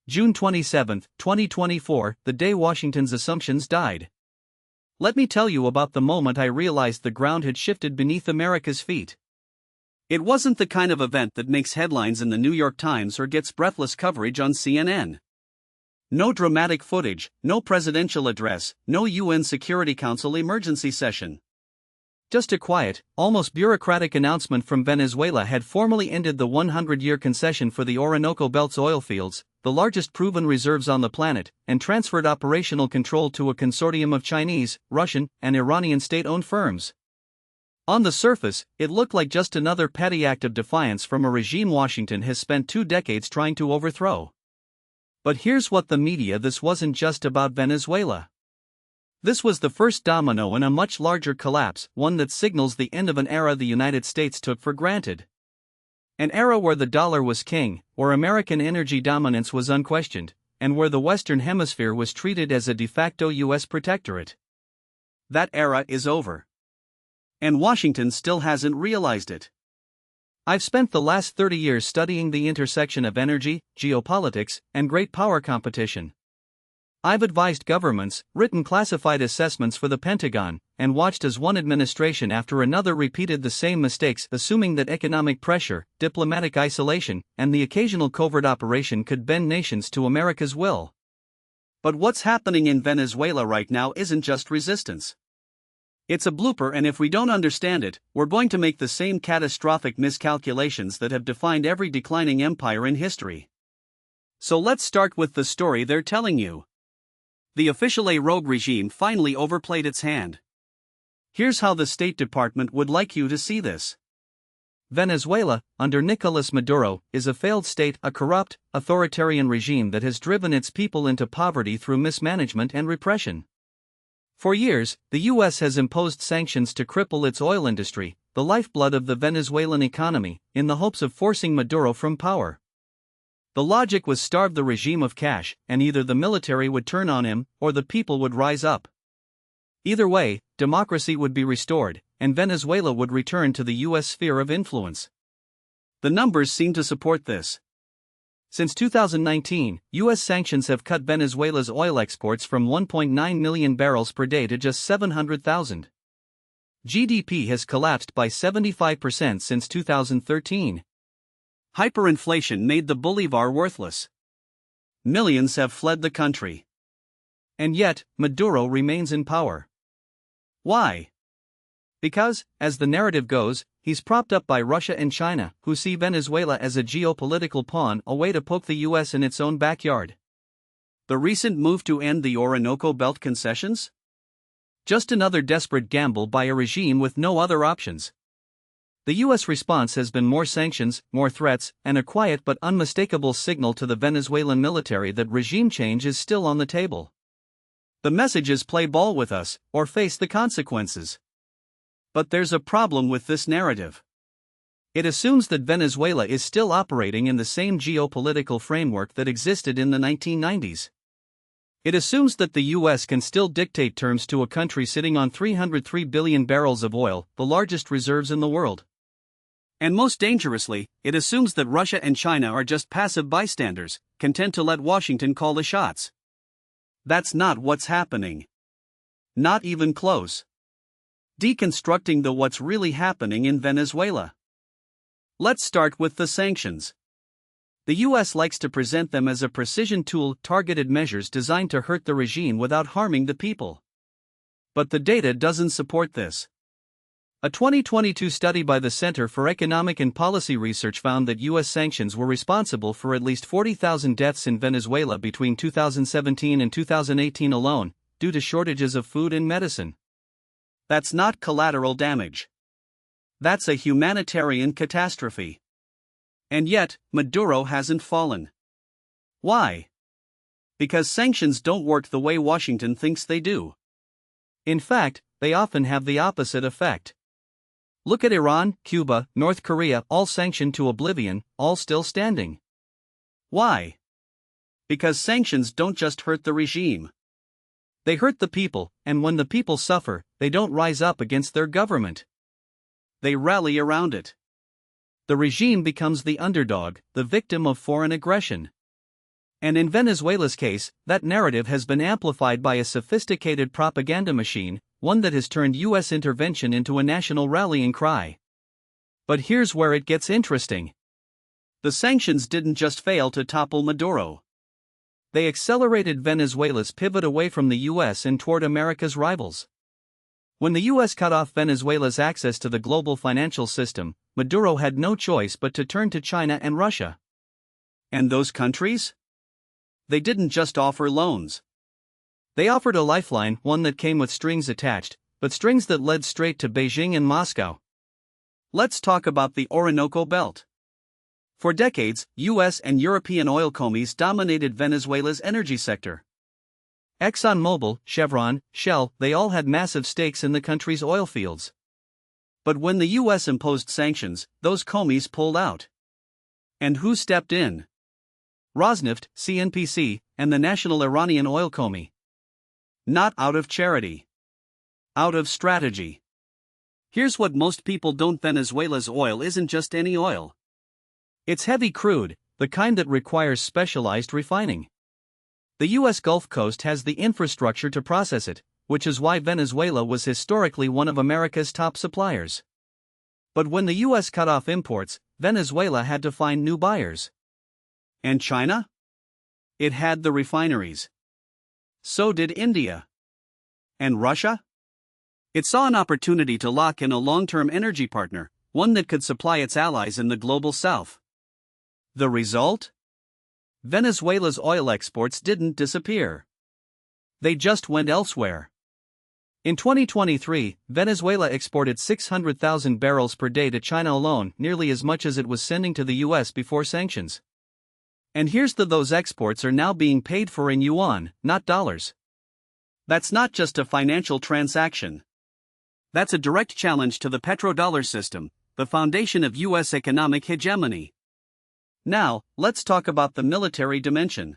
June 27, 2024, the day Washington's assumptions died. Let me tell you about the moment I realized the ground had shifted beneath America's feet. It wasn't the kind of event that makes headlines in the New York Times or gets breathless coverage on CNN. No dramatic footage, no presidential address, no UN Security Council emergency session. Just a quiet, almost bureaucratic announcement from Venezuela had formally ended the 100-year concession for the Orinoco Belt's oil fields, the largest proven reserves on the planet, and transferred operational control to a consortium of Chinese, Russian, and Iranian state-owned firms. On the surface, it looked like just another petty act of defiance from a regime Washington has spent 2 decades trying to overthrow. But here's what the media: this wasn't just about Venezuela. This was the first domino in a much larger collapse, one that signals the end of an era the United States took for granted. An era where the dollar was king, where American energy dominance was unquestioned, and where the Western Hemisphere was treated as a de facto U.S. protectorate. That era is over. And Washington still hasn't realized it. I've spent the last 30 years studying the intersection of energy, geopolitics, and great power competition. I've advised governments, written classified assessments for the Pentagon, and watched as one administration after another repeated the same mistakes, assuming that economic pressure, diplomatic isolation, and the occasional covert operation could bend nations to America's will. But what's happening in Venezuela right now isn't just resistance. It's a blooper, and if we don't understand it, we're going to make the same catastrophic miscalculations that have defined every declining empire in history. So let's start with the story they're telling you. The official rogue regime finally overplayed its hand. Here's how the State Department would like you to see this. Venezuela, under Nicolas Maduro, is a failed state, a corrupt, authoritarian regime that has driven its people into poverty through mismanagement and repression. For years, the U.S. has imposed sanctions to cripple its oil industry, the lifeblood of the Venezuelan economy, in the hopes of forcing Maduro from power. The logic was starve the regime of cash, and either the military would turn on him, or the people would rise up. Either way, democracy would be restored, and Venezuela would return to the U.S. sphere of influence. The numbers seem to support this. Since 2019, U.S. sanctions have cut Venezuela's oil exports from 1.9 million barrels per day to just 700,000. GDP has collapsed by 75% since 2013. Hyperinflation made the bolivar worthless. Millions have fled the country. And yet, Maduro remains in power. Why? Because, as the narrative goes, he's propped up by Russia and China, who see Venezuela as a geopolitical pawn, a way to poke the U.S. in its own backyard. The recent move to end the Orinoco Belt concessions? Just another desperate gamble by a regime with no other options. The U.S. response has been more sanctions, more threats, and a quiet but unmistakable signal to the Venezuelan military that regime change is still on the table. The message is: play ball with us, or face the consequences. But there's a problem with this narrative. It assumes that Venezuela is still operating in the same geopolitical framework that existed in the 1990s. It assumes that the U.S. can still dictate terms to a country sitting on 303 billion barrels of oil, the largest reserves in the world. And most dangerously, it assumes that Russia and China are just passive bystanders, content to let Washington call the shots. That's not what's happening. Not even close. Deconstructing what's really happening in Venezuela. Let's start with the sanctions. The U.S. likes to present them as a precision tool, targeted measures designed to hurt the regime without harming the people. But the data doesn't support this. A 2022 study by the Center for Economic and Policy Research found that U.S. sanctions were responsible for at least 40,000 deaths in Venezuela between 2017 and 2018 alone, due to shortages of food and medicine. That's not collateral damage. That's a humanitarian catastrophe. And yet, Maduro hasn't fallen. Why? Because sanctions don't work the way Washington thinks they do. In fact, they often have the opposite effect. Look at Iran, Cuba, North Korea, all sanctioned to oblivion, all still standing. Why? Because sanctions don't just hurt the regime. They hurt the people, and when the people suffer, they don't rise up against their government. They rally around it. The regime becomes the underdog, the victim of foreign aggression. And in Venezuela's case, that narrative has been amplified by a sophisticated propaganda machine, one that has turned US intervention into a national rallying cry. But here's where it gets interesting. The sanctions didn't just fail to topple Maduro. They accelerated Venezuela's pivot away from the US and toward America's rivals. When the US cut off Venezuela's access to the global financial system, Maduro had no choice but to turn to China and Russia. And those countries? They didn't just offer loans. They offered a lifeline, one that came with strings attached, but strings that led straight to Beijing and Moscow. Let's talk about the Orinoco Belt. For decades, US and European oil companies dominated Venezuela's energy sector. ExxonMobil, Chevron, Shell, they all had massive stakes in the country's oil fields. But when the US imposed sanctions, those companies pulled out. And who stepped in? Rosneft, CNPC, and the National Iranian Oil Company. Not out of charity. Out of strategy. Here's what most people don't: Venezuela's oil isn't just any oil. It's heavy crude, the kind that requires specialized refining. The US Gulf Coast has the infrastructure to process it, which is why Venezuela was historically one of America's top suppliers. But when the US cut off imports, Venezuela had to find new buyers. And China? It had the refineries. So did India. And Russia? It saw an opportunity to lock in a long-term energy partner, one that could supply its allies in the global south. The result? Venezuela's oil exports didn't disappear. They just went elsewhere. In 2023, Venezuela exported 600,000 barrels per day to China alone, nearly as much as it was sending to the US before sanctions. And here's those exports are now being paid for in yuan, not dollars. That's not just a financial transaction. That's a direct challenge to the petrodollar system, the foundation of US economic hegemony. Now, let's talk about the military dimension.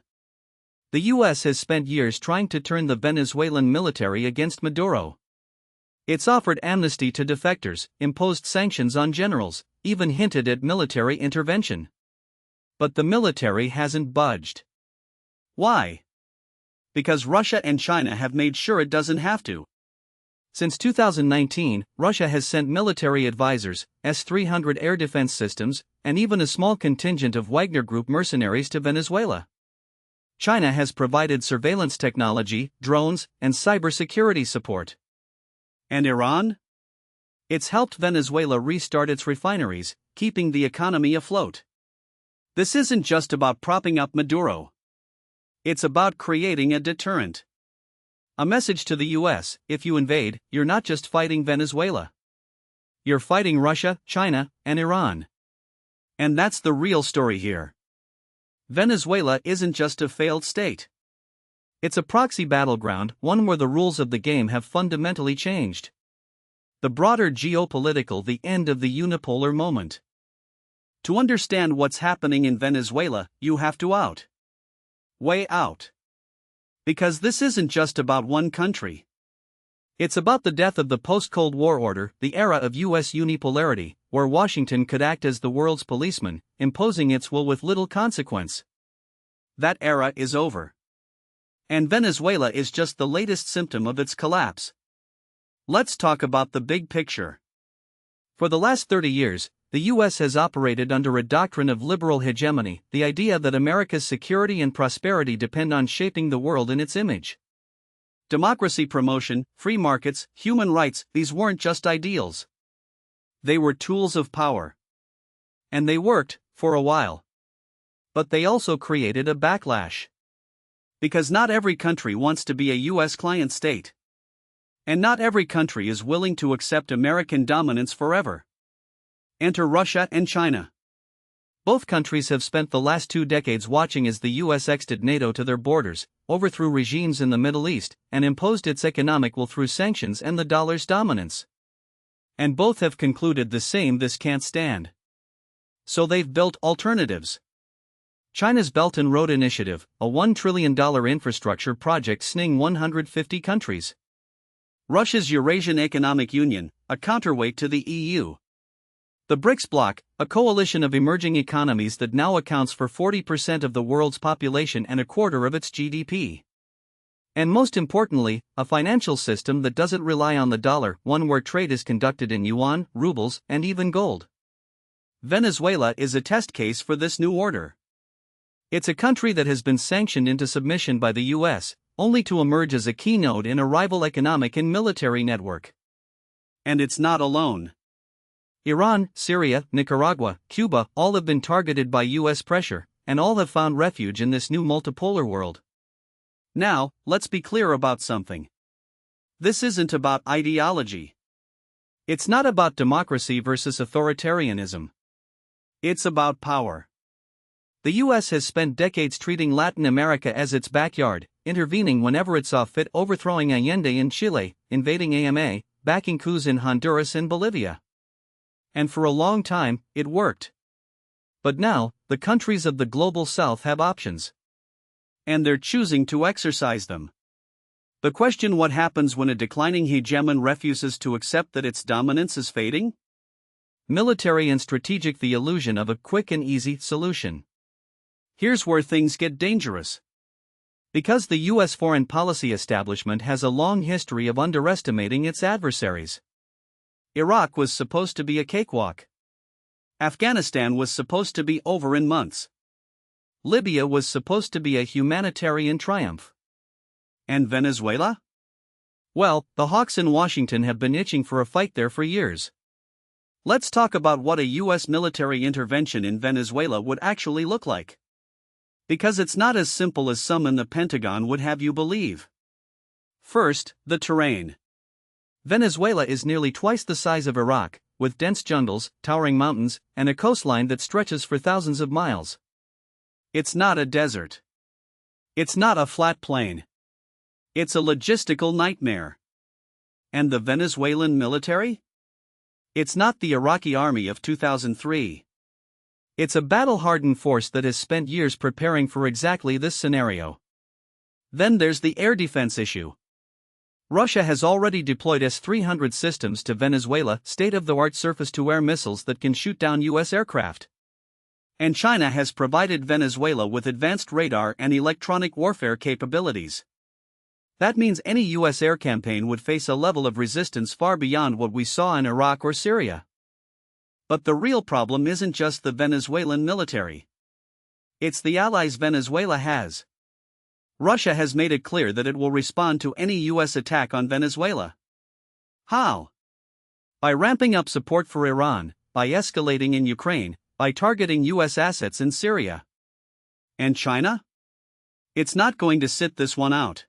The US has spent years trying to turn the Venezuelan military against Maduro. It's offered amnesty to defectors, imposed sanctions on generals, even hinted at military intervention. But the military hasn't budged. Why? Because Russia and China have made sure it doesn't have to. Since 2019, Russia has sent military advisors, S-300 air defense systems, and even a small contingent of Wagner Group mercenaries to Venezuela. China has provided surveillance technology, drones, and cybersecurity support. And Iran? It's helped Venezuela restart its refineries, keeping the economy afloat. This isn't just about propping up Maduro. It's about creating a deterrent. A message to the US: if you invade, you're not just fighting Venezuela. You're fighting Russia, China, and Iran. And that's the real story here. Venezuela isn't just a failed state. It's a proxy battleground, one where the rules of the game have fundamentally changed. The broader geopolitical, the end of the unipolar moment. To understand what's happening in Venezuela, you have to way out. Because this isn't just about one country. It's about the death of the post-Cold War order, the era of US unipolarity, where Washington could act as the world's policeman, imposing its will with little consequence. That era is over. And Venezuela is just the latest symptom of its collapse. Let's talk about the big picture. For the last 30 years, the US has operated under a doctrine of liberal hegemony, the idea that America's security and prosperity depend on shaping the world in its image. Democracy promotion, free markets, human rights, these weren't just ideals. They were tools of power. And they worked, for a while. But they also created a backlash. Because not every country wants to be a US client state. And not every country is willing to accept American dominance forever. Enter Russia and China. Both countries have spent the last 2 decades watching as the US exited NATO to their borders, overthrew regimes in the Middle East, and imposed its economic will through sanctions and the dollar's dominance. And both have concluded the same: this can't stand. So they've built alternatives. China's Belt and Road Initiative, a $1 trillion infrastructure project spanning 150 countries. Russia's Eurasian Economic Union, a counterweight to the EU. The BRICS bloc, a coalition of emerging economies that now accounts for 40% of the world's population and a quarter of its GDP. And most importantly, a financial system that doesn't rely on the dollar, one where trade is conducted in yuan, rubles, and even gold. Venezuela is a test case for this new order. It's a country that has been sanctioned into submission by the US, only to emerge as a key node in a rival economic and military network. And it's not alone. Iran, Syria, Nicaragua, Cuba, all have been targeted by US pressure, and all have found refuge in this new multipolar world. Now, let's be clear about something. This isn't about ideology. It's not about democracy versus authoritarianism. It's about power. The US has spent decades treating Latin America as its backyard, intervening whenever it saw fit, overthrowing Allende in Chile, invading AMA, backing coups in Honduras and Bolivia. And for a long time, it worked. But now, the countries of the global south have options. And they're choosing to exercise them. The question: what happens when a declining hegemon refuses to accept that its dominance is fading? Military and strategic, the illusion of a quick and easy solution. Here's where things get dangerous. Because the US foreign policy establishment has a long history of underestimating its adversaries. Iraq was supposed to be a cakewalk. Afghanistan was supposed to be over in months. Libya was supposed to be a humanitarian triumph. And Venezuela? Well, the hawks in Washington have been itching for a fight there for years. Let's talk about what a US military intervention in Venezuela would actually look like. Because it's not as simple as some in the Pentagon would have you believe. First, the terrain. Venezuela is nearly twice the size of Iraq, with dense jungles, towering mountains, and a coastline that stretches for thousands of miles. It's not a desert. It's not a flat plain. It's a logistical nightmare. And the Venezuelan military? It's not the Iraqi army of 2003. It's a battle-hardened force that has spent years preparing for exactly this scenario. Then there's the air defense issue. Russia has already deployed S-300 systems to Venezuela, state-of-the-art surface-to-air missiles that can shoot down US aircraft. And China has provided Venezuela with advanced radar and electronic warfare capabilities. That means any US air campaign would face a level of resistance far beyond what we saw in Iraq or Syria. But the real problem isn't just the Venezuelan military. It's the allies Venezuela has. Russia has made it clear that it will respond to any US attack on Venezuela. How? By ramping up support for Iran, by escalating in Ukraine, by targeting US assets in Syria. And China? It's not going to sit this one out.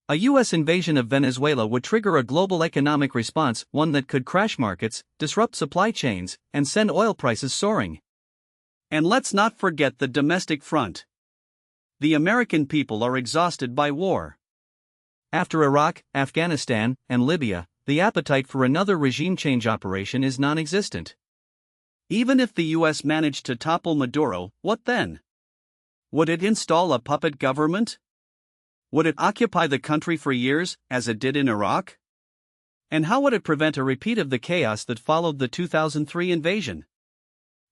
A US invasion of Venezuela would trigger a global economic response, one that could crash markets, disrupt supply chains, and send oil prices soaring. And let's not forget the domestic front. The American people are exhausted by war. After Iraq, Afghanistan, and Libya, the appetite for another regime change operation is non-existent. Even if the US managed to topple Maduro, what then? Would it install a puppet government? Would it occupy the country for years, as it did in Iraq? And how would it prevent a repeat of the chaos that followed the 2003 invasion?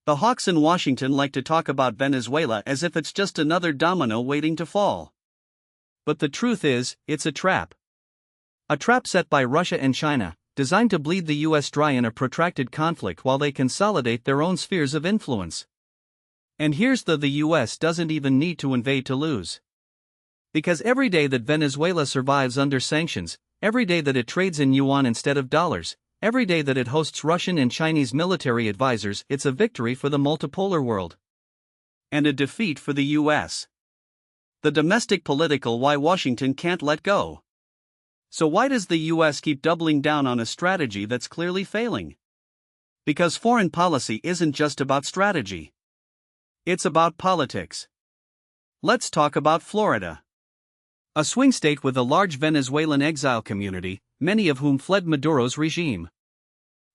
The hawks in Washington like to talk about Venezuela as if it's just another domino waiting to fall. But the truth is, it's a trap. A trap set by Russia and China, designed to bleed the US dry in a protracted conflict while they consolidate their own spheres of influence. And here's the US doesn't even need to invade to lose. Because every day that Venezuela survives under sanctions, every day that it trades in yuan instead of dollars, every day that it hosts Russian and Chinese military advisors, it's a victory for the multipolar world. And a defeat for the US. The domestic political why Washington can't let go. So why does the US keep doubling down on a strategy that's clearly failing? Because foreign policy isn't just about strategy. It's about politics. Let's talk about Florida. A swing state with a large Venezuelan exile community, many of whom fled Maduro's regime.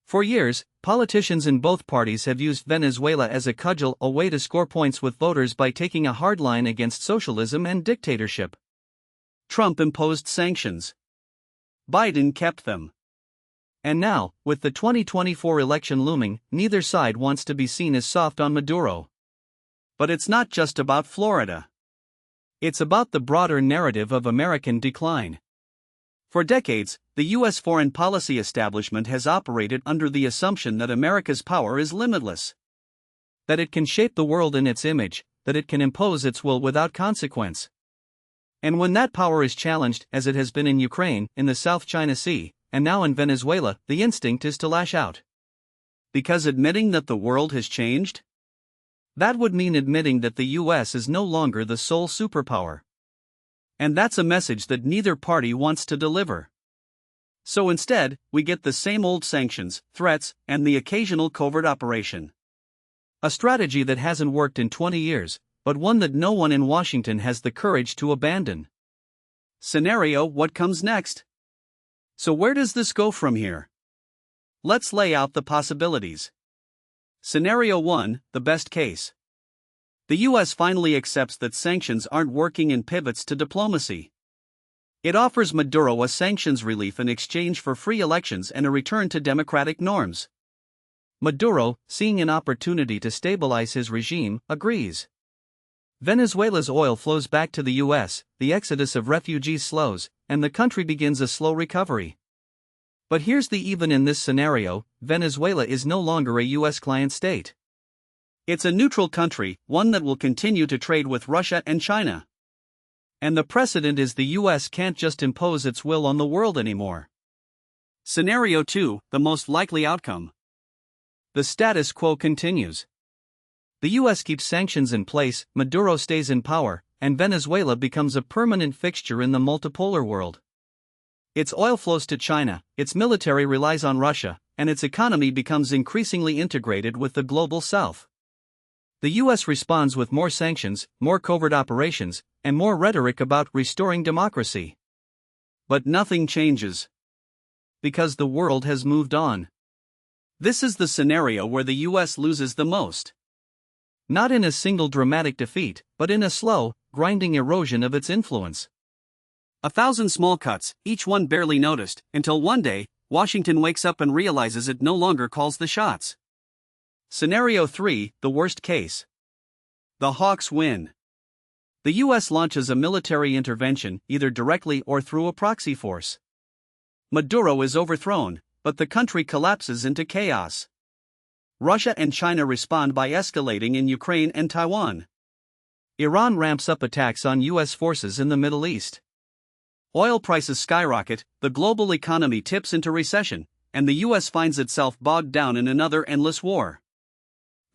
For years, politicians in both parties have used Venezuela as a cudgel, a way to score points with voters by taking a hard line against socialism and dictatorship. Trump imposed sanctions. Biden kept them. And now, with the 2024 election looming, neither side wants to be seen as soft on Maduro. But it's not just about Florida. It's about the broader narrative of American decline. For decades, the U.S. foreign policy establishment has operated under the assumption that America's power is limitless. That it can shape the world in its image, that it can impose its will without consequence. And when that power is challenged, as it has been in Ukraine, in the South China Sea, and now in Venezuela, the instinct is to lash out. Because admitting that the world has changed? That would mean admitting that the U.S. is no longer the sole superpower. And that's a message that neither party wants to deliver. So instead, we get the same old sanctions, threats, and the occasional covert operation. A strategy that hasn't worked in 20 years, but one that no one in Washington has the courage to abandon. Scenario: what comes next? So where does this go from here? Let's lay out the possibilities. Scenario 1, the best case. The U.S. finally accepts that sanctions aren't working and pivots to diplomacy. It offers Maduro a sanctions relief in exchange for free elections and a return to democratic norms. Maduro, seeing an opportunity to stabilize his regime, agrees. Venezuela's oil flows back to the U.S., the exodus of refugees slows, and the country begins a slow recovery. But here's the even in this scenario: Venezuela is no longer a U.S. client state. It's a neutral country, one that will continue to trade with Russia and China. And the precedent is the U.S. can't just impose its will on the world anymore. Scenario 2, the most likely outcome. The status quo continues. The U.S. keeps sanctions in place, Maduro stays in power, and Venezuela becomes a permanent fixture in the multipolar world. Its oil flows to China, its military relies on Russia, and its economy becomes increasingly integrated with the global South. The U.S. responds with more sanctions, more covert operations, and more rhetoric about restoring democracy. But nothing changes. Because the world has moved on. This is the scenario where the U.S. loses the most. Not in a single dramatic defeat, but in a slow, grinding erosion of its influence. 1,000 small cuts, each one barely noticed, until one day, Washington wakes up and realizes it no longer calls the shots. Scenario 3, the worst case. The Hawks win. The U.S. launches a military intervention, either directly or through a proxy force. Maduro is overthrown, but the country collapses into chaos. Russia and China respond by escalating in Ukraine and Taiwan. Iran ramps up attacks on U.S. forces in the Middle East. Oil prices skyrocket, the global economy tips into recession, and the U.S. finds itself bogged down in another endless war.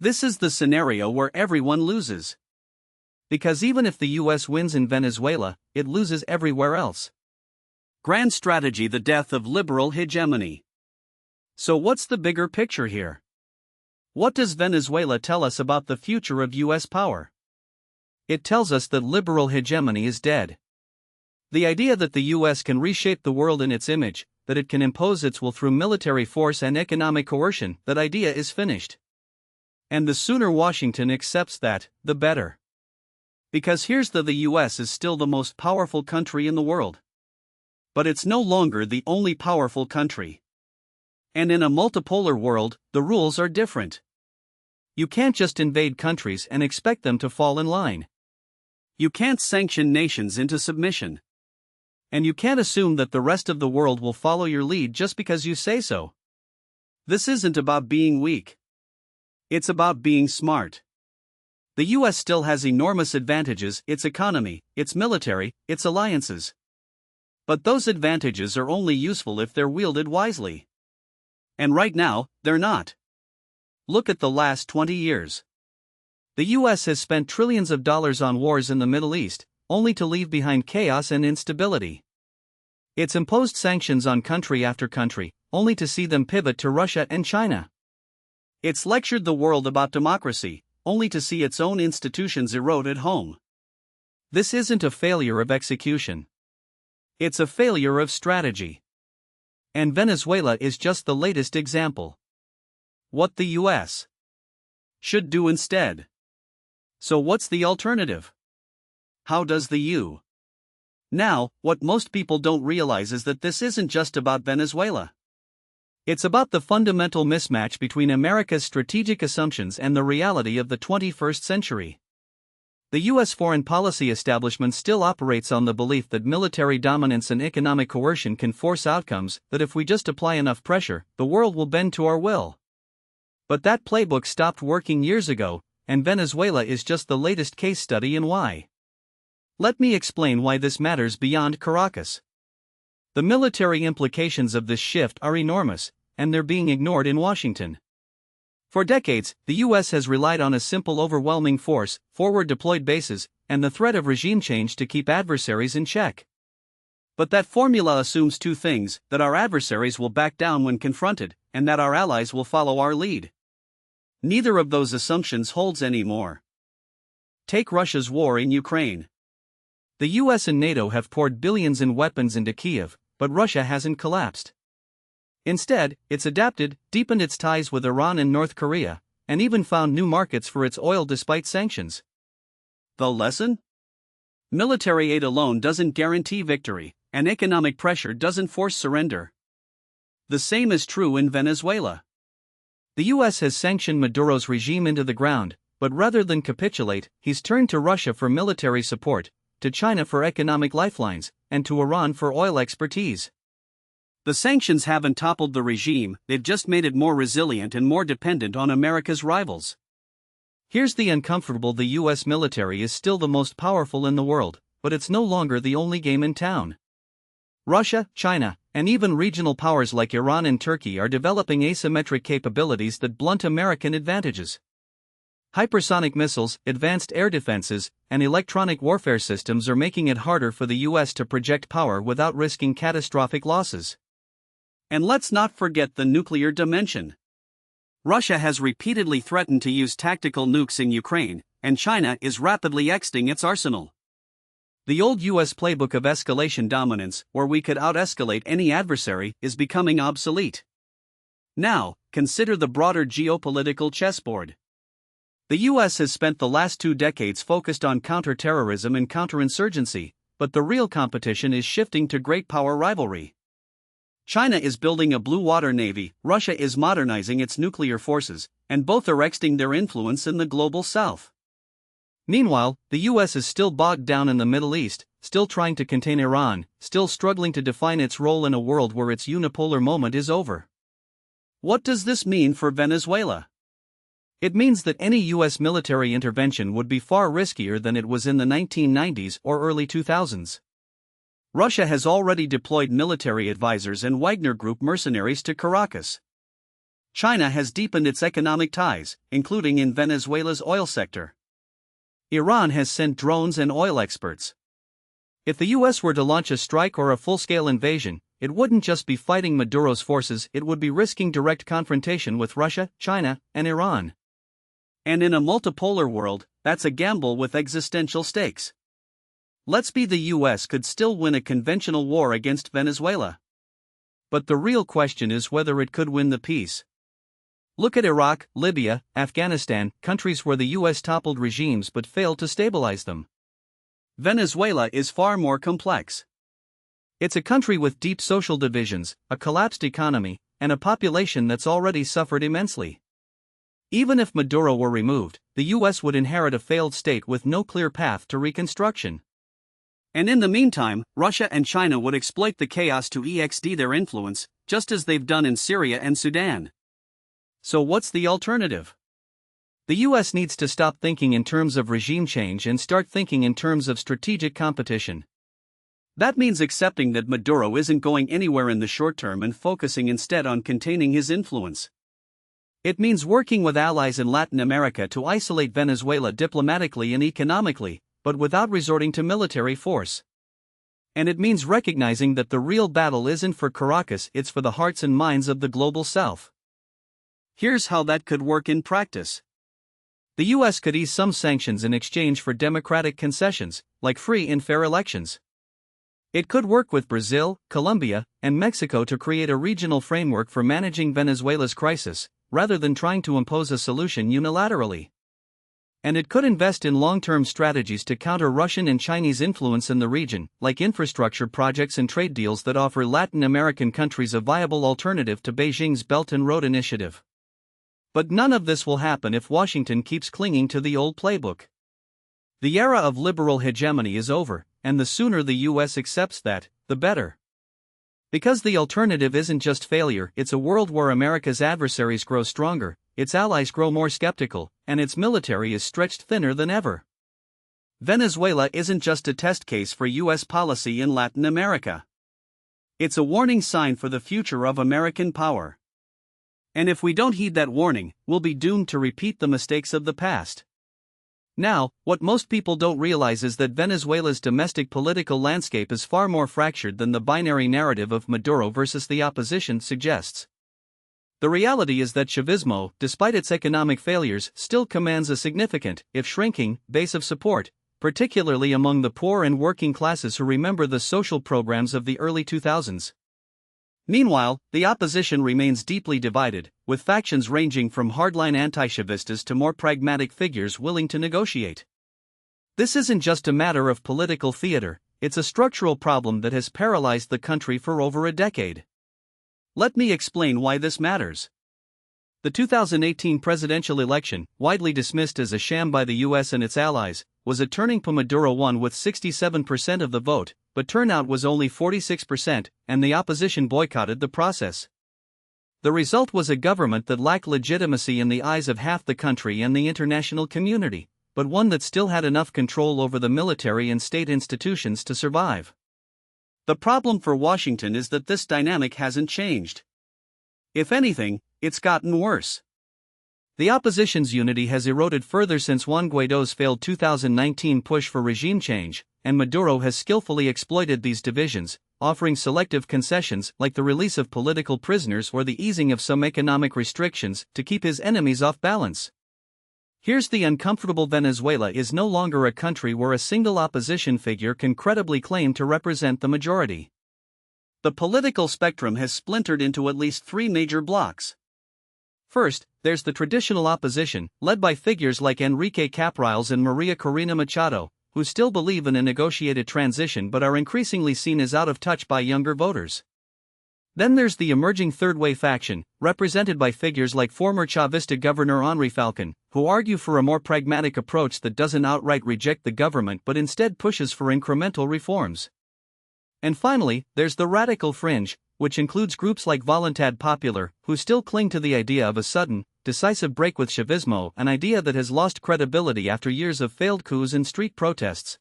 This is the scenario where everyone loses. Because even if the U.S. wins in Venezuela, it loses everywhere else. Grand strategy: the death of liberal hegemony. So what's the bigger picture here? What does Venezuela tell us about the future of U.S. power? It tells us that liberal hegemony is dead. The idea that the U.S. can reshape the world in its image, that it can impose its will through military force and economic coercion, that idea is finished. And the sooner Washington accepts that, the better. Because here's the U.S. is still the most powerful country in the world. But it's no longer the only powerful country. And in a multipolar world, the rules are different. You can't just invade countries and expect them to fall in line. You can't sanction nations into submission. And you can't assume that the rest of the world will follow your lead just because you say so. This isn't about being weak. It's about being smart. The U.S. still has enormous advantages: its economy, its military, its alliances. But those advantages are only useful if they're wielded wisely. And right now, they're not. Look at the last 20 years. The U.S. has spent trillions of dollars on wars in the Middle East, only to leave behind chaos and instability. It's imposed sanctions on country after country, only to see them pivot to Russia and China. It's lectured the world about democracy, only to see its own institutions erode at home. This isn't a failure of execution. It's a failure of strategy. And Venezuela is just the latest example. What the U.S. should do instead. So what's the alternative? How does the U. Now, what most people don't realize is that this isn't just about Venezuela. It's about the fundamental mismatch between America's strategic assumptions and the reality of the 21st century. The U.S. foreign policy establishment still operates on the belief that military dominance and economic coercion can force outcomes that if we just apply enough pressure, the world will bend to our will. But that playbook stopped working years ago, and Venezuela is just the latest case study in why. Let me explain why this matters beyond Caracas. The military implications of this shift are enormous, and they're being ignored in Washington. For decades, the U.S. has relied on a simple overwhelming force, forward-deployed bases, and the threat of regime change to keep adversaries in check. But that formula assumes two things: that our adversaries will back down when confronted, and that our allies will follow our lead. Neither of those assumptions holds anymore. Take Russia's war in Ukraine. The U.S. and NATO have poured billions in weapons into Kyiv, but Russia hasn't collapsed. Instead, it's adapted, deepened its ties with Iran and North Korea, and even found new markets for its oil despite sanctions. The lesson? Military aid alone doesn't guarantee victory, and economic pressure doesn't force surrender. The same is true in Venezuela. The U.S. has sanctioned Maduro's regime into the ground, but rather than capitulate, he's turned to Russia for military support, to China for economic lifelines, and to Iran for oil expertise. The sanctions haven't toppled the regime, they've just made it more resilient and more dependent on America's rivals. Here's the uncomfortable: the U.S. military is still the most powerful in the world, but it's no longer the only game in town. Russia, China, and even regional powers like Iran and Turkey are developing asymmetric capabilities that blunt American advantages. Hypersonic missiles, advanced air defenses, and electronic warfare systems are making it harder for the U.S. to project power without risking catastrophic losses. And let's not forget the nuclear dimension. Russia has repeatedly threatened to use tactical nukes in Ukraine, and China is rapidly exiting its arsenal. The old U.S. playbook of escalation dominance, where we could out-escalate any adversary, is becoming obsolete. Now, consider the broader geopolitical chessboard. The U.S. has spent the last 2 decades focused on counterterrorism and counterinsurgency, but the real competition is shifting to great power rivalry. China is building a blue water navy, Russia is modernizing its nuclear forces, and both are extending their influence in the global south. Meanwhile, the U.S. is still bogged down in the Middle East, still trying to contain Iran, still struggling to define its role in a world where its unipolar moment is over. What does this mean for Venezuela? It means that any U.S. military intervention would be far riskier than it was in the 1990s or early 2000s. Russia has already deployed military advisors and Wagner Group mercenaries to Caracas. China has deepened its economic ties, including in Venezuela's oil sector. Iran has sent drones and oil experts. If the U.S. were to launch a strike or a full-scale invasion, it wouldn't just be fighting Maduro's forces, it would be risking direct confrontation with Russia, China, and Iran. And in a multipolar world, that's a gamble with existential stakes. Let's be the U.S. could still win a conventional war against Venezuela. But the real question is whether it could win the peace. Look at Iraq, Libya, Afghanistan, countries where the U.S. toppled regimes but failed to stabilize them. Venezuela is far more complex. It's a country with deep social divisions, a collapsed economy, and a population that's already suffered immensely. Even if Maduro were removed, the U.S. would inherit a failed state with no clear path to reconstruction. And in the meantime, Russia and China would exploit the chaos to extend their influence, just as they've done in Syria and Sudan. So what's the alternative? The U.S. needs to stop thinking in terms of regime change and start thinking in terms of strategic competition. That means accepting that Maduro isn't going anywhere in the short term and focusing instead on containing his influence. It means working with allies in Latin America to isolate Venezuela diplomatically and economically, but without resorting to military force. And it means recognizing that the real battle isn't for Caracas, it's for the hearts and minds of the global south. Here's how that could work in practice. The U.S. could ease some sanctions in exchange for democratic concessions, like free and fair elections. It could work with Brazil, Colombia, and Mexico to create a regional framework for managing Venezuela's crisis, rather than trying to impose a solution unilaterally. And it could invest in long-term strategies to counter Russian and Chinese influence in the region, like infrastructure projects and trade deals that offer Latin American countries a viable alternative to Beijing's Belt and Road Initiative. But none of this will happen if Washington keeps clinging to the old playbook. The era of liberal hegemony is over, and the sooner the US accepts that, the better. Because the alternative isn't just failure, it's a world where America's adversaries grow stronger, its allies grow more skeptical, and its military is stretched thinner than ever. Venezuela isn't just a test case for US policy in Latin America. It's a warning sign for the future of American power. And if we don't heed that warning, we'll be doomed to repeat the mistakes of the past. Now, what most people don't realize is that Venezuela's domestic political landscape is far more fractured than the binary narrative of Maduro versus the opposition suggests. The reality is that Chavismo, despite its economic failures, still commands a significant, if shrinking, base of support, particularly among the poor and working classes who remember the social programs of the early 2000s. Meanwhile, the opposition remains deeply divided, with factions ranging from hardline anti-Chavistas to more pragmatic figures willing to negotiate. This isn't just a matter of political theater, it's a structural problem that has paralyzed the country for over a decade. Let me explain why this matters. The 2018 presidential election, widely dismissed as a sham by the US and its allies, was a turning point. Maduro won with 67% of the vote, but turnout was only 46%, and the opposition boycotted the process. The result was a government that lacked legitimacy in the eyes of half the country and the international community, but one that still had enough control over the military and state institutions to survive. The problem for Washington is that this dynamic hasn't changed. If anything, it's gotten worse. The opposition's unity has eroded further since Juan Guaido's failed 2019 push for regime change, and Maduro has skillfully exploited these divisions, offering selective concessions like the release of political prisoners or the easing of some economic restrictions to keep his enemies off balance. Here's the uncomfortable: Venezuela is no longer a country where a single opposition figure can credibly claim to represent the majority. The political spectrum has splintered into at least three major blocks. First, there's the traditional opposition, led by figures like Enrique Capriles and Maria Corina Machado, who still believe in a negotiated transition but are increasingly seen as out of touch by younger voters. Then there's the emerging third-way faction, represented by figures like former Chavista Governor Henri Falcon, who argue for a more pragmatic approach that doesn't outright reject the government but instead pushes for incremental reforms. And finally, there's the radical fringe, which includes groups like Voluntad Popular, who still cling to the idea of a sudden, decisive break with Chavismo, an idea that has lost credibility after years of failed coups and street protests.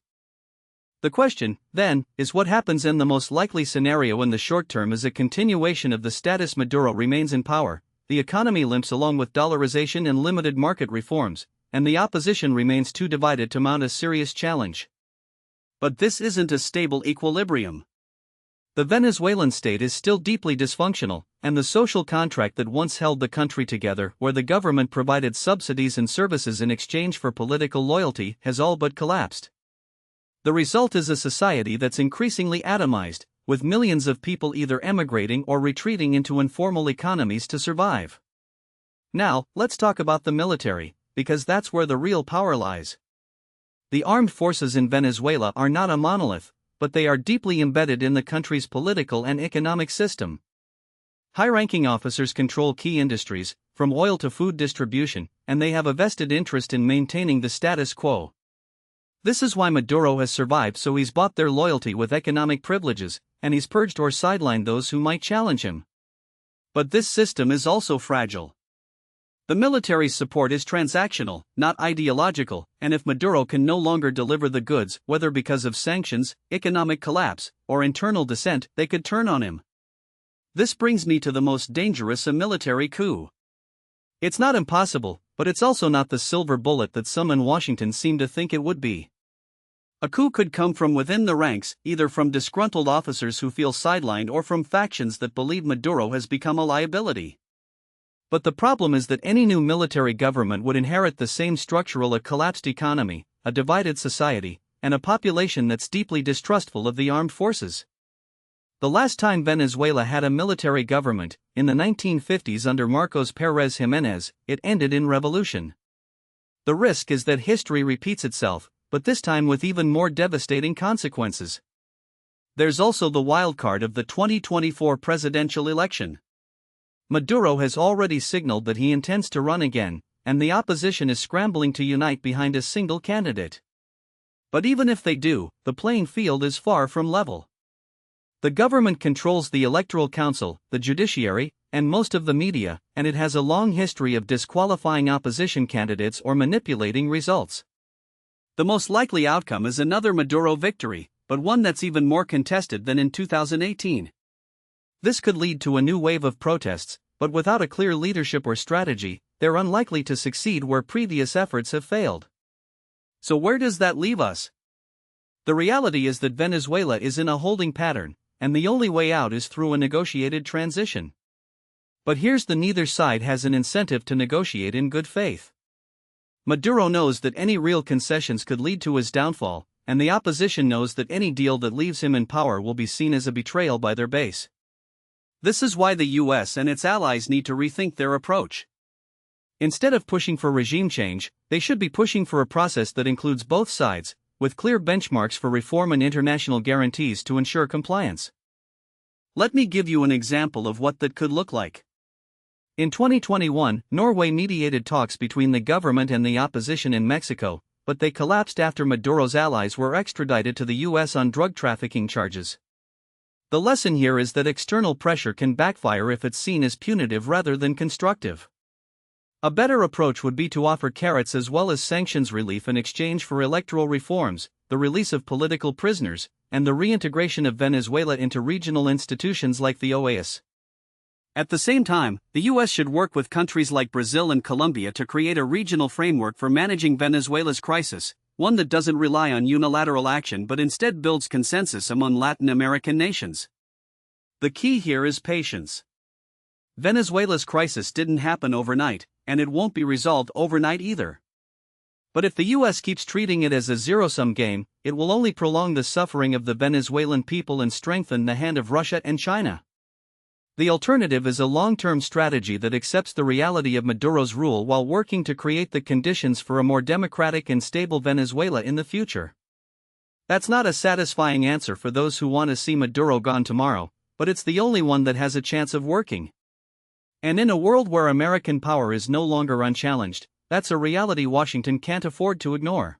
The question, then, is what happens in the most likely scenario in the short term is a continuation of the status. Maduro remains in power, the economy limps along with dollarization and limited market reforms, and the opposition remains too divided to mount a serious challenge. But this isn't a stable equilibrium. The Venezuelan state is still deeply dysfunctional, and the social contract that once held the country together, where the government provided subsidies and services in exchange for political loyalty, has all but collapsed. The result is a society that's increasingly atomized, with millions of people either emigrating or retreating into informal economies to survive. Now, let's talk about the military, because that's where the real power lies. The armed forces in Venezuela are not a monolith, but they are deeply embedded in the country's political and economic system. High-ranking officers control key industries, from oil to food distribution, and they have a vested interest in maintaining the status quo. This is why Maduro has survived, so he's bought their loyalty with economic privileges, and he's purged or sidelined those who might challenge him. But this system is also fragile. The military's support is transactional, not ideological, and if Maduro can no longer deliver the goods, whether because of sanctions, economic collapse, or internal dissent, they could turn on him. This brings me to the most dangerous: a military coup. It's not impossible, but it's also not the silver bullet that some in Washington seem to think it would be. A coup could come from within the ranks, either from disgruntled officers who feel sidelined or from factions that believe Maduro has become a liability. But the problem is that any new military government would inherit the same structural: a collapsed economy, a divided society, and a population that's deeply distrustful of the armed forces. The last time Venezuela had a military government, in the 1950s under Marcos Pérez Jiménez, it ended in revolution. The risk is that history repeats itself, but this time with even more devastating consequences. There's also the wildcard of the 2024 presidential election. Maduro has already signaled that he intends to run again, and the opposition is scrambling to unite behind a single candidate. But even if they do, the playing field is far from level. The government controls the Electoral Council, the judiciary, and most of the media, and it has a long history of disqualifying opposition candidates or manipulating results. The most likely outcome is another Maduro victory, but one that's even more contested than in 2018. This could lead to a new wave of protests, but without a clear leadership or strategy, they're unlikely to succeed where previous efforts have failed. So where does that leave us? The reality is that Venezuela is in a holding pattern, and the only way out is through a negotiated transition. But here's the: neither side has an incentive to negotiate in good faith. Maduro knows that any real concessions could lead to his downfall, and the opposition knows that any deal that leaves him in power will be seen as a betrayal by their base. This is why the US and its allies need to rethink their approach. Instead of pushing for regime change, they should be pushing for a process that includes both sides, with clear benchmarks for reform and international guarantees to ensure compliance. Let me give you an example of what that could look like. In 2021, Norway mediated talks between the government and the opposition in Mexico, but they collapsed after Maduro's allies were extradited to the US on drug trafficking charges. The lesson here is that external pressure can backfire if it's seen as punitive rather than constructive. A better approach would be to offer carrots as well as sanctions relief in exchange for electoral reforms, the release of political prisoners, and the reintegration of Venezuela into regional institutions like the OAS. At the same time, the US should work with countries like Brazil and Colombia to create a regional framework for managing Venezuela's crisis, one that doesn't rely on unilateral action but instead builds consensus among Latin American nations. The key here is patience. Venezuela's crisis didn't happen overnight, and it won't be resolved overnight either. But if the US keeps treating it as a zero-sum game, it will only prolong the suffering of the Venezuelan people and strengthen the hand of Russia and China. The alternative is a long-term strategy that accepts the reality of Maduro's rule while working to create the conditions for a more democratic and stable Venezuela in the future. That's not a satisfying answer for those who want to see Maduro gone tomorrow, but it's the only one that has a chance of working. And in a world where American power is no longer unchallenged, that's a reality Washington can't afford to ignore.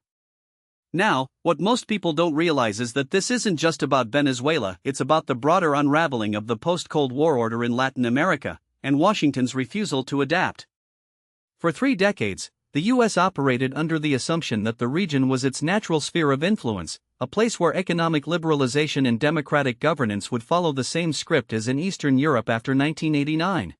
Now, what most people don't realize is that this isn't just about Venezuela, it's about the broader unraveling of the post-Cold War order in Latin America, and Washington's refusal to adapt. For 3 decades, the US operated under the assumption that the region was its natural sphere of influence, a place where economic liberalization and democratic governance would follow the same script as in Eastern Europe after 1989.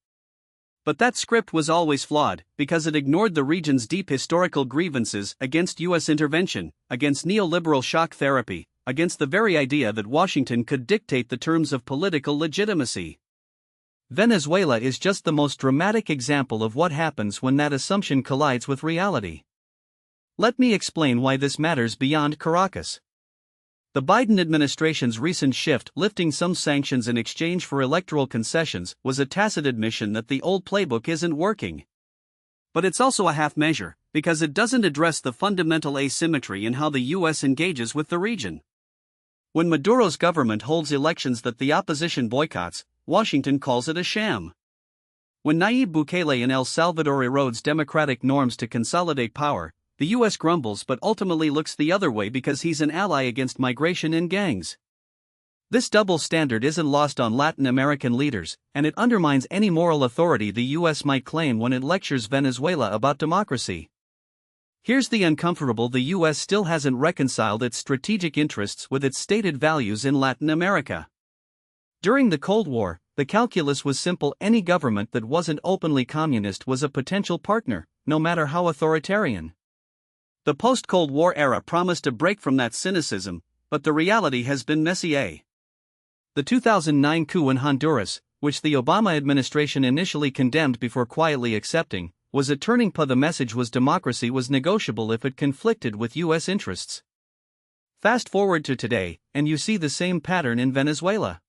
But that script was always flawed, because it ignored the region's deep historical grievances against US intervention, against neoliberal shock therapy, against the very idea that Washington could dictate the terms of political legitimacy. Venezuela is just the most dramatic example of what happens when that assumption collides with reality. Let me explain why this matters beyond Caracas. The Biden administration's recent shift, lifting some sanctions in exchange for electoral concessions, was a tacit admission that the old playbook isn't working. But it's also a half measure, because it doesn't address the fundamental asymmetry in how the US engages with the region. When Maduro's government holds elections that the opposition boycotts, Washington calls it a sham. When Nayib Bukele in El Salvador erodes democratic norms to consolidate power, the US grumbles but ultimately looks the other way because he's an ally against migration and gangs. This double standard isn't lost on Latin American leaders, and it undermines any moral authority the US might claim when it lectures Venezuela about democracy. Here's the uncomfortable: the US still hasn't reconciled its strategic interests with its stated values in Latin America. During the Cold War, the calculus was simple: any government that wasn't openly communist was a potential partner, no matter how authoritarian. The post-Cold War era promised a break from that cynicism, but the reality has been messier. The 2009 coup in Honduras, which the Obama administration initially condemned before quietly accepting, was a turning point. The message was democracy was negotiable if it conflicted with US interests. Fast forward to today, and you see the same pattern in Venezuela.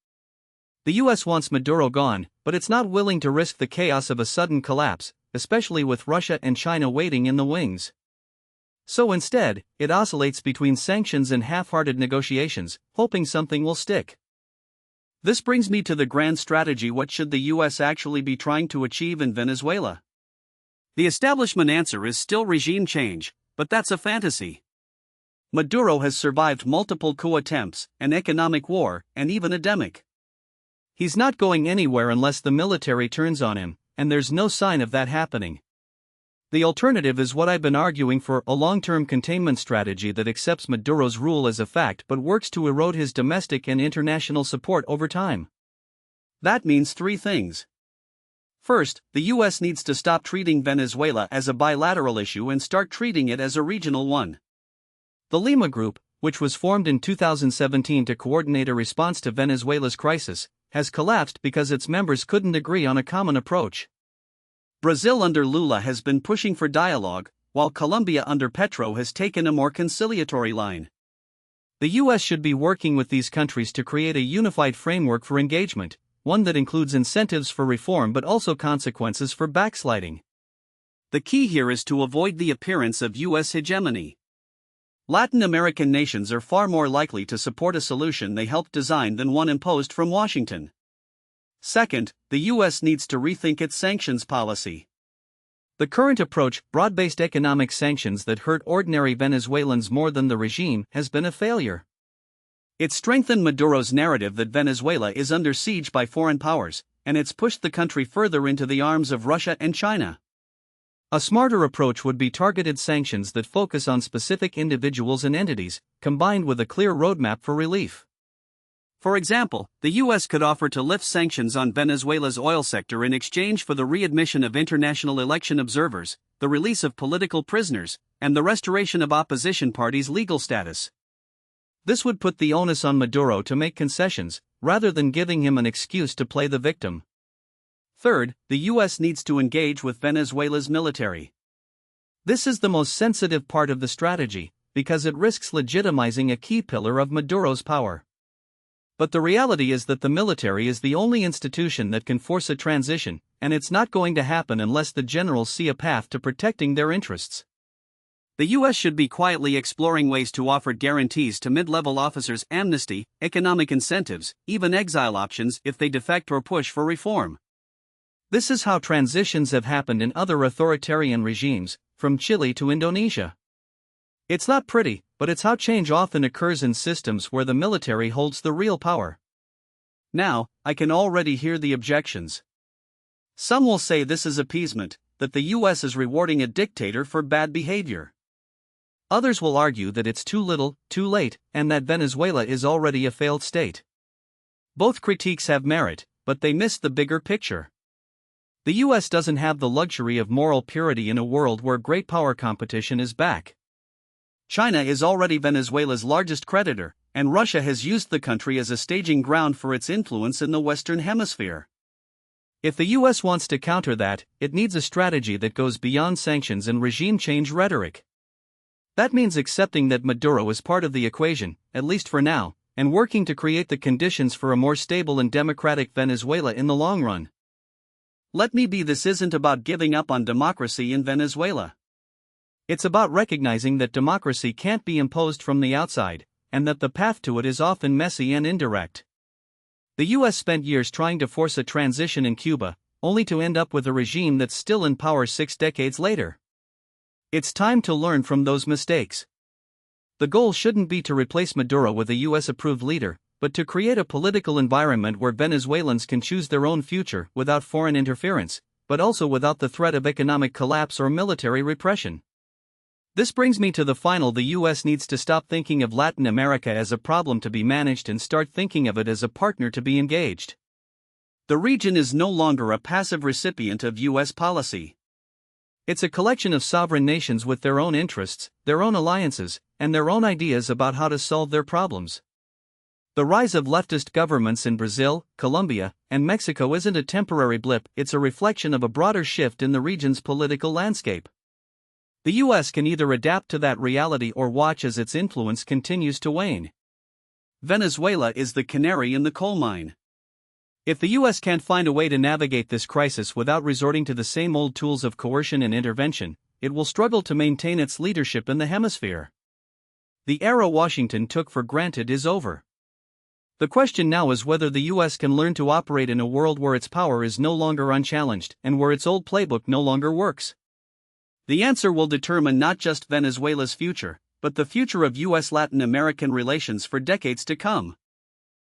The US wants Maduro gone, but it's not willing to risk the chaos of a sudden collapse, especially with Russia and China waiting in the wings. So instead, it oscillates between sanctions and half-hearted negotiations, hoping something will stick. This brings me to the grand strategy: what should the US actually be trying to achieve in Venezuela? The establishment answer is still regime change, but that's a fantasy. Maduro has survived multiple coup attempts, an economic war, and even a demic. He's not going anywhere unless the military turns on him, and there's no sign of that happening. The alternative is what I've been arguing for: a long-term containment strategy that accepts Maduro's rule as a fact but works to erode his domestic and international support over time. That means three things. First, the US needs to stop treating Venezuela as a bilateral issue and start treating it as a regional one. The Lima Group, which was formed in 2017 to coordinate a response to Venezuela's crisis, has collapsed because its members couldn't agree on a common approach. Brazil under Lula has been pushing for dialogue, while Colombia under Petro has taken a more conciliatory line. The US should be working with these countries to create a unified framework for engagement, one that includes incentives for reform but also consequences for backsliding. The key here is to avoid the appearance of US hegemony. Latin American nations are far more likely to support a solution they helped design than one imposed from Washington. Second, the US needs to rethink its sanctions policy. The current approach, broad-based economic sanctions that hurt ordinary Venezuelans more than the regime, has been a failure. It strengthened Maduro's narrative that Venezuela is under siege by foreign powers, and it's pushed the country further into the arms of Russia and China. A smarter approach would be targeted sanctions that focus on specific individuals and entities, combined with a clear roadmap for relief. For example, the US could offer to lift sanctions on Venezuela's oil sector in exchange for the readmission of international election observers, the release of political prisoners, and the restoration of opposition parties' legal status. This would put the onus on Maduro to make concessions, rather than giving him an excuse to play the victim. Third, the US needs to engage with Venezuela's military. This is the most sensitive part of the strategy, because it risks legitimizing a key pillar of Maduro's power. But the reality is that the military is the only institution that can force a transition, and it's not going to happen unless the generals see a path to protecting their interests. The US should be quietly exploring ways to offer guarantees to mid-level officers, amnesty, economic incentives, even exile options if they defect or push for reform. This is how transitions have happened in other authoritarian regimes, from Chile to Indonesia. It's not pretty, but it's how change often occurs in systems where the military holds the real power. Now, I can already hear the objections. Some will say this is appeasement, that the US is rewarding a dictator for bad behavior. Others will argue that it's too little, too late, and that Venezuela is already a failed state. Both critiques have merit, but they miss the bigger picture. The US doesn't have the luxury of moral purity in a world where great power competition is back. China is already Venezuela's largest creditor, and Russia has used the country as a staging ground for its influence in the Western Hemisphere. If the US wants to counter that, it needs a strategy that goes beyond sanctions and regime change rhetoric. That means accepting that Maduro is part of the equation, at least for now, and working to create the conditions for a more stable and democratic Venezuela in the long run. Let me be: this isn't about giving up on democracy in Venezuela. It's about recognizing that democracy can't be imposed from the outside, and that the path to it is often messy and indirect. The US spent years trying to force a transition in Cuba, only to end up with a regime that's still in power 6 decades later. It's time to learn from those mistakes. The goal shouldn't be to replace Maduro with a US-approved leader, but to create a political environment where Venezuelans can choose their own future without foreign interference, but also without the threat of economic collapse or military repression. This brings me to the final: the US needs to stop thinking of Latin America as a problem to be managed and start thinking of it as a partner to be engaged. The region is no longer a passive recipient of US policy. It's a collection of sovereign nations with their own interests, their own alliances, and their own ideas about how to solve their problems. The rise of leftist governments in Brazil, Colombia, and Mexico isn't a temporary blip, it's a reflection of a broader shift in the region's political landscape. The US can either adapt to that reality or watch as its influence continues to wane. Venezuela is the canary in the coal mine. If the US can't find a way to navigate this crisis without resorting to the same old tools of coercion and intervention, it will struggle to maintain its leadership in the hemisphere. The era Washington took for granted is over. The question now is whether the US can learn to operate in a world where its power is no longer unchallenged and where its old playbook no longer works. The answer will determine not just Venezuela's future, but the future of US-Latin American relations for decades to come.